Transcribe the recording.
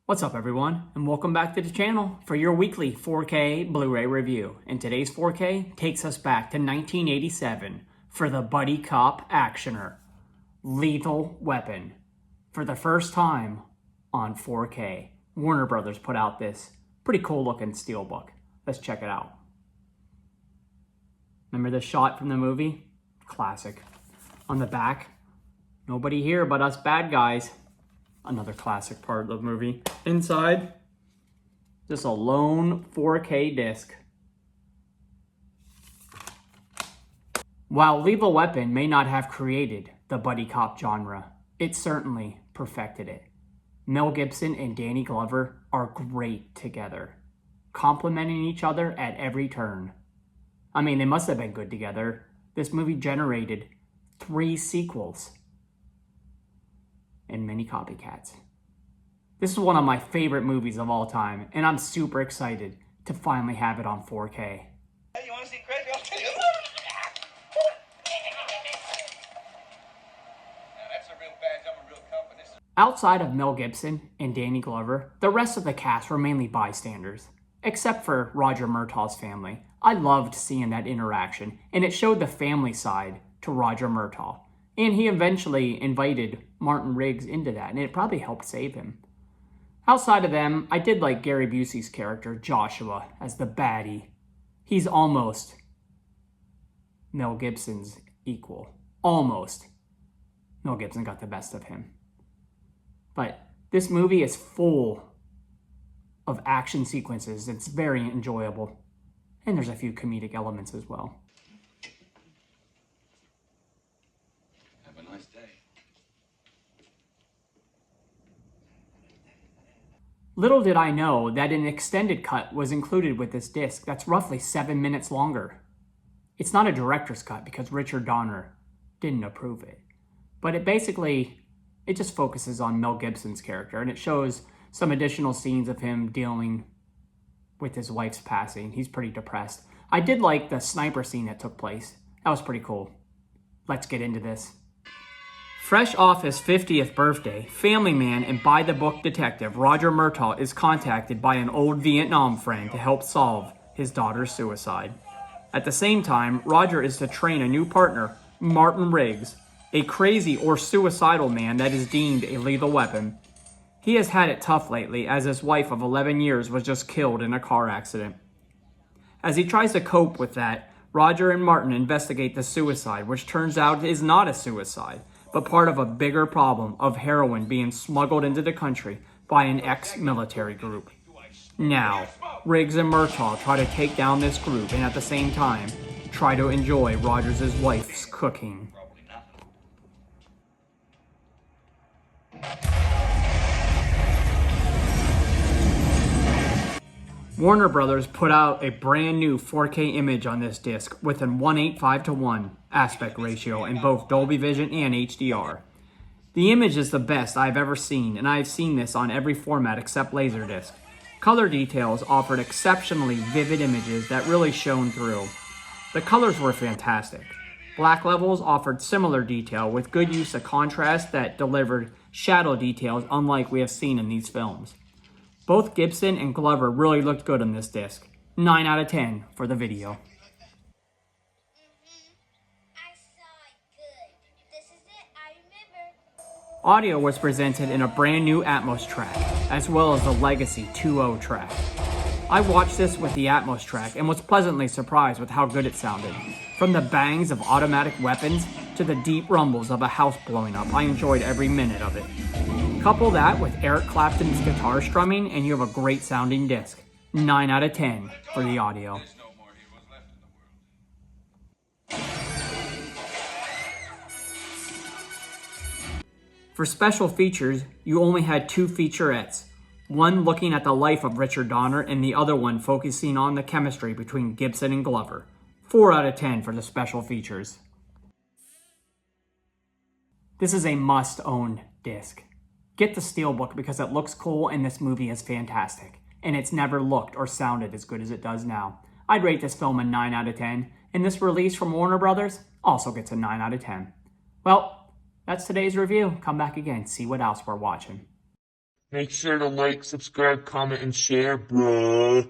What's up everyone, and welcome back to the channel for your weekly 4K Blu-ray review. And today's 4K takes us back to 1987 for the buddy cop actioner, Lethal Weapon. For the first time on 4K, Warner Brothers put out this pretty cool looking steelbook. Let's check it out. Remember the shot from the movie? Classic. On the back, nobody here but us bad guys. Another classic part of the movie. Inside, just a lone 4K disc. While Lethal Weapon may not have created the buddy cop genre, it certainly perfected it. Mel Gibson and Danny Glover are great together, complementing each other at every turn. I mean, they must have been good together. This movie generated 3 sequels and many copycats. This is one of my favorite movies of all time, and I'm super excited to finally have it on 4K. Hey, you want to see crazy? I'll tell you. That's a real badge. I'm a real company. Outside of Mel Gibson and Danny Glover, the rest of the cast were mainly bystanders, except for Roger Murtaugh's family. I loved seeing that interaction, and it showed the family side to Roger Murtaugh. And he eventually invited Martin Riggs into that, and it probably helped save him. Outside of them, I did like Gary Busey's character, Joshua, as the baddie. He's almost Mel Gibson's equal. Almost. Mel Gibson got the best of him. But this movie is full of action sequences. It's very enjoyable. And there's a few comedic elements as well. Have a nice day. Little did I know that an extended cut was included with this disc that's roughly 7 minutes longer. It's not a director's cut because Richard Donner didn't approve it. But it just focuses on Mel Gibson's character, and it shows some additional scenes of him dealing with his wife's passing. He's pretty depressed. I did like the sniper scene that took place. That was pretty cool. Let's get into this. Fresh off his 50th birthday, family man and by-the-book detective Roger Murtaugh is contacted by an old Vietnam friend to help solve his daughter's suicide. At the same time, Roger is to train a new partner, Martin Riggs, a crazy or suicidal man that is deemed a lethal weapon. He has had it tough lately as his wife of 11 years was just killed in a car accident. As he tries to cope with that, Roger and Martin investigate the suicide, which turns out is not a suicide, but part of a bigger problem of heroin being smuggled into the country by an ex-military group. Now, Riggs and Murtaugh try to take down this group and at the same time, try to enjoy Roger's wife's cooking. Warner Brothers put out a brand new 4K image on this disc with an 1:8:5:1 aspect ratio in both Dolby Vision and HDR. The image is the best I've ever seen, and I've seen this on every format except Laserdisc. Color details offered exceptionally vivid images that really shone through. The colors were fantastic. Black levels offered similar detail with good use of contrast that delivered shadow details unlike we have seen in these films. Both Gibson and Glover really looked good on this disc. 9 out of 10 for the video. Audio was presented in a brand new Atmos track, as well as the Legacy 2.0 track. I watched this with the Atmos track and was pleasantly surprised with how good it sounded. From the bangs of automatic weapons to the deep rumbles of a house blowing up, I enjoyed every minute of it. Couple that with Eric Clapton's guitar strumming and you have a great sounding disc. 9 out of 10 for the audio. For special features, you only had 2 featurettes. One looking at the life of Richard Donner and the other one focusing on the chemistry between Gibson and Glover. 4 out of 10 for the special features. This is a must-own disc. Get the Steelbook because it looks cool and this movie is fantastic. And it's never looked or sounded as good as it does now. I'd rate this film a 9 out of 10, and this release from Warner Brothers also gets a 9 out of 10. Well, that's today's review. Come back again, see what else we're watching. Make sure to like, subscribe, comment, and share, bruh.